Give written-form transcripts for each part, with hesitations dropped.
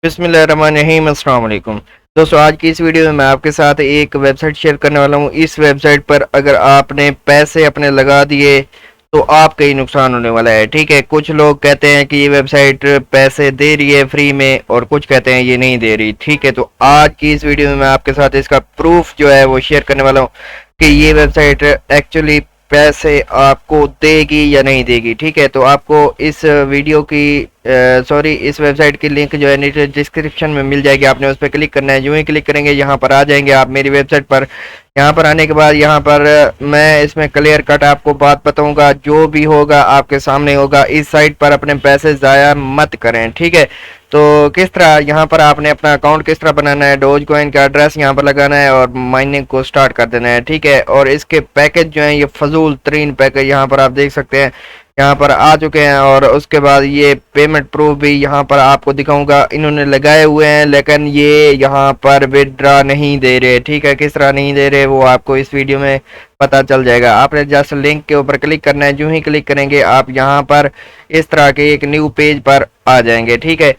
बिस्मिल्लाहिर्रहमानिर्रहीम, अस्सलाम वालेकुम। दोस्तों, आज की इस वीडियो में मैं आपके साथ एक वेबसाइट शेयर करने वाला हूँ। इस वेबसाइट पर अगर आपने पैसे अपने लगा दिए तो आपका ही नुकसान होने वाला है। ठीक है, कुछ लोग कहते हैं कि ये वेबसाइट पैसे दे रही है फ्री में, और कुछ कहते हैं ये नहीं दे रही। ठीक है, तो आज की इस वीडियो में मैं आपके साथ इसका प्रूफ जो है वो शेयर करने वाला हूँ कि ये वेबसाइट एक्चुअली पैसे आपको देगी या नहीं देगी। ठीक है, तो आपको इस वीडियो की इस वेबसाइट की लिंक जो है नीचे डिस्क्रिप्शन में मिल जाएगी। आपने उस पर क्लिक करना है। यूं ही क्लिक करेंगे यहाँ पर आ जाएंगे आप मेरी वेबसाइट पर। यहाँ पर आने के बाद यहाँ पर मैं इसमें क्लियर कट आपको बात बताऊंगा, जो भी होगा आपके सामने होगा। इस साइट पर अपने पैसे ज़ाया मत करें। ठीक है, तो किस तरह यहाँ पर आपने अपना अकाउंट किस तरह बनाना है, डोज कॉइन का एड्रेस यहाँ पर लगाना है और माइनिंग को स्टार्ट कर देना है। ठीक है, और इसके पैकेज जो हैं ये फजूल तरीन पैकेज यहाँ पर आप देख सकते हैं, यहाँ पर आ चुके हैं। और उसके बाद ये पेमेंट प्रूफ भी यहाँ पर आपको दिखाऊंगा, इन्होंने लगाए हुए हैं, लेकिन ये यहाँ पर विड्रा नहीं दे रहे। ठीक है, किस तरह नहीं दे रहे वो आपको इस वीडियो में पता चल जाएगा। आपने जस्ट लिंक के ऊपर क्लिक करना है। जो ही क्लिक करेंगे आप यहाँ पर इस तरह के एक न्यू पेज पर आ जाएंगे। ठीक है,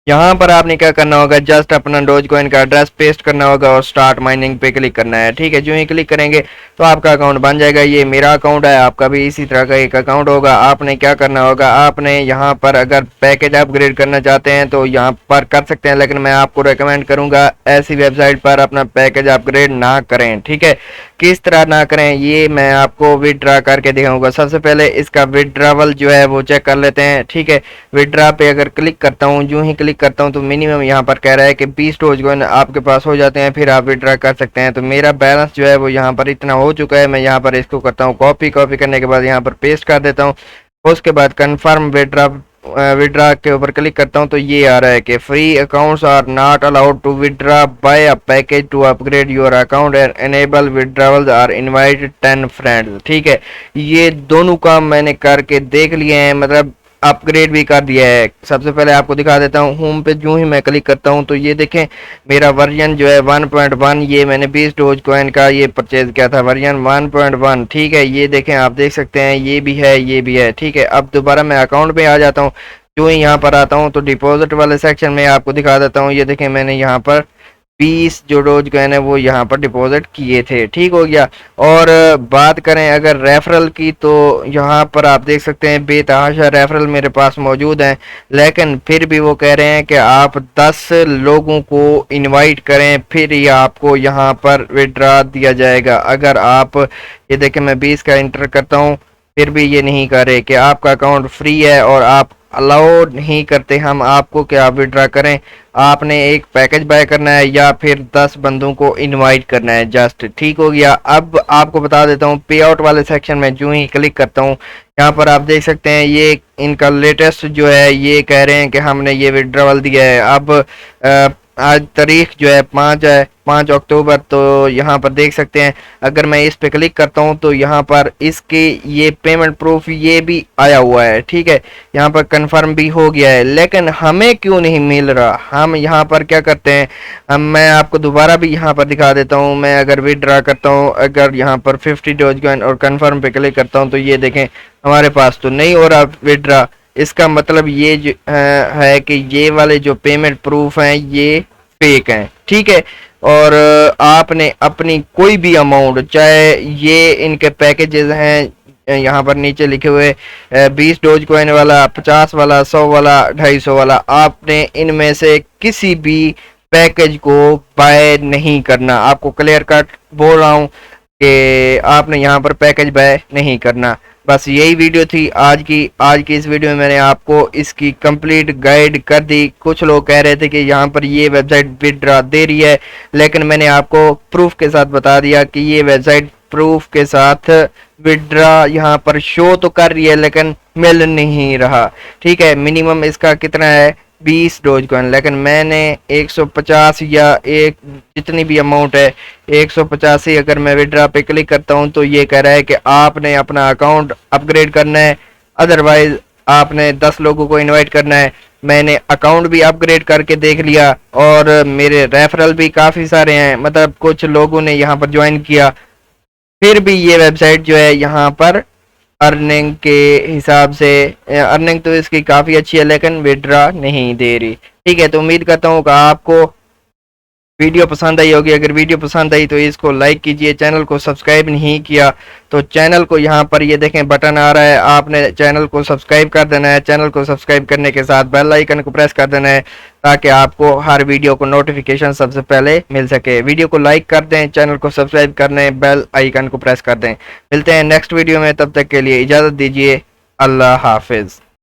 यहाँ पर आपने क्या करना होगा, जस्ट अपना डोज कॉइन का एड्रेस पेस्ट करना होगा और स्टार्ट माइनिंग पे क्लिक करना है। ठीक है, जो ही क्लिक करेंगे तो आपका अकाउंट बन जाएगा। ये मेरा अकाउंट है, आपका भी इसी तरह का एक अकाउंट होगा। आपने क्या करना होगा, आपने यहाँ पर अगर पैकेज अपग्रेड करना चाहते हैं तो यहाँ पर कर सकते हैं, लेकिन मैं आपको रेकमेंड करूँगा ऐसी वेबसाइट पर अपना पैकेज अपग्रेड ना करें। ठीक है, किस तरह ना करें ये मैं आपको विड्रा करके दिखाऊंगा। सबसे पहले इसका विड्रावल जो है वो चेक कर लेते हैं। ठीक है, विड्रा पे अगर क्लिक करता हूँ, जो ही क्लिक करता हूँ तो मिनिमम यहाँ पर कह रहा है कि 20 डोज कॉइन आपके पास हो जाते हैं, फिर आप विड्रा कर सकते हैं। तो मेरा बैलेंस जो है वो यहाँ पर इतना हो चुका है। मैं यहाँ पर इसको करता हूँ कॉपी करने के बाद यहाँ पर पेस्ट कर देता हूँ। उसके बाद कन्फर्म विड्रा के ऊपर क्लिक करता हूँ तो ये आ रहा है कि free accounts are not allowed to withdraw buy a package to upgrade your account and enable withdrawals are invited 10 friends. ठीक है, ये दोनों काम मैंने करके देख लिए हैं, मतलब अपग्रेड भी कर दिया है। सबसे पहले आपको दिखा देता हूँ, होम पे जो ही मैं क्लिक करता हूँ तो ये देखें मेरा वर्जन जो है 1.1, ये मैंने 20 डोज कॉइन का ये परचेज किया था, वर्जन 1.1। ठीक है, ये देखें आप देख सकते हैं ये भी है ये भी है। ठीक है, अब दोबारा मैं अकाउंट पे आ जाता हूँ। जो ही यहाँ पर आता हूँ तो डिपॉजिट वाले सेक्शन में आपको दिखा देता हूँ। ये देखें मैंने यहाँ पर 20 जो डोज कॉइन है वो यहाँ पर डिपॉजिट किए थे। ठीक हो गया। और बात करें अगर रेफरल की तो यहाँ पर आप देख सकते हैं बेतहाशा रेफरल मेरे पास मौजूद हैं, लेकिन फिर भी वो कह रहे हैं कि आप 10 लोगों को इनवाइट करें फिर ये आपको यहाँ पर विड्रा दिया जाएगा। अगर आप ये देखें मैं 20 का इंटर करता हूँ फिर भी ये नहीं कर रहे कि आपका अकाउंट फ्री है और आप अलाउ नहीं करते हम आपको कि आप विड्रा करें। आपने एक पैकेज बाय करना है या फिर 10 बंदों को इनवाइट करना है जस्ट। ठीक हो गया। अब आपको बता देता हूँ पे आउट वाले सेक्शन में जो ही क्लिक करता हूँ यहाँ पर आप देख सकते हैं ये इनका लेटेस्ट जो है ये कह रहे हैं कि हमने ये विड्रॉवल दिया है। अब आज तारीख जो है 5 अक्टूबर, तो यहाँ पर देख सकते हैं अगर मैं इस पे क्लिक करता हूँ तो यहाँ पर इसके ये पेमेंट प्रूफ ये भी आया हुआ है। ठीक है, यहाँ पर कंफर्म भी हो गया है, लेकिन हमें क्यों नहीं मिल रहा। हम यहाँ पर क्या करते हैं, मैं आपको दोबारा भी यहाँ पर दिखा देता हूँ। मैं अगर विड्रा करता हूँ, अगर यहाँ पर 50 डोज कॉइन और कन्फर्म पे क्लिक करता हूँ तो ये देखें हमारे पास तो नहीं हो रहा विड्रा। इसका मतलब ये है कि ये वाले जो पेमेंट प्रूफ हैं ये फेक हैं। ठीक है, और आपने अपनी कोई भी अमाउंट, चाहे ये इनके पैकेजेस हैं यहाँ पर नीचे लिखे हुए 20 डोज कॉइन वाला, 50 वाला, 100 वाला, 250 वाला, आपने इनमें से किसी भी पैकेज को बाय नहीं करना। आपको क्लियर कट बोल रहा हूँ कि आपने यहाँ पर पैकेज बाय नहीं करना। बस यही वीडियो थी आज की इस वीडियो में मैंने आपको इसकी कंप्लीट गाइड कर दी। कुछ लोग कह रहे थे कि यहाँ पर ये वेबसाइट विड्रा दे रही है, लेकिन मैंने आपको प्रूफ के साथ बता दिया कि ये वेबसाइट प्रूफ के साथ विड्रा यहाँ पर शो तो कर रही है लेकिन मिल नहीं रहा। ठीक है, मिनिमम इसका कितना है 20 डोज कॉइन, लेकिन मैंने 150 या एक जितनी भी अमाउंट है 150 ही अगर मैं विड्रा पे क्लिक करता हूं तो ये कह रहा है कि आपने अपना अकाउंट अपग्रेड करना है, अदरवाइज आपने 10 लोगों को इनवाइट करना है। मैंने अकाउंट भी अपग्रेड करके देख लिया और मेरे रेफरल भी काफ़ी सारे हैं, मतलब कुछ लोगों ने यहाँ पर ज्वाइन किया, फिर भी ये वेबसाइट जो है यहाँ पर अर्निंग के हिसाब से अर्निंग तो इसकी काफ़ी अच्छी है लेकिन विड्रा नहीं दे रही। ठीक है, तो उम्मीद करता हूँ कि आपको वीडियो पसंद आई होगी। अगर वीडियो पसंद आई तो इसको लाइक कीजिए। चैनल को सब्सक्राइब नहीं किया तो चैनल को यहाँ पर ये देखें बटन आ रहा है, आपने चैनल को सब्सक्राइब कर देना है। चैनल को सब्सक्राइब करने के साथ बेल आइकन को प्रेस कर देना है ताकि आपको हर वीडियो को नोटिफिकेशन सबसे पहले मिल सके। वीडियो को लाइक कर दें, चैनल को सब्सक्राइब कर दें, बेल आइकन को प्रेस कर दें। मिलते हैं नेक्स्ट वीडियो में, तब तक के लिए इजाज़त दीजिए। अल्लाह हाफिज़।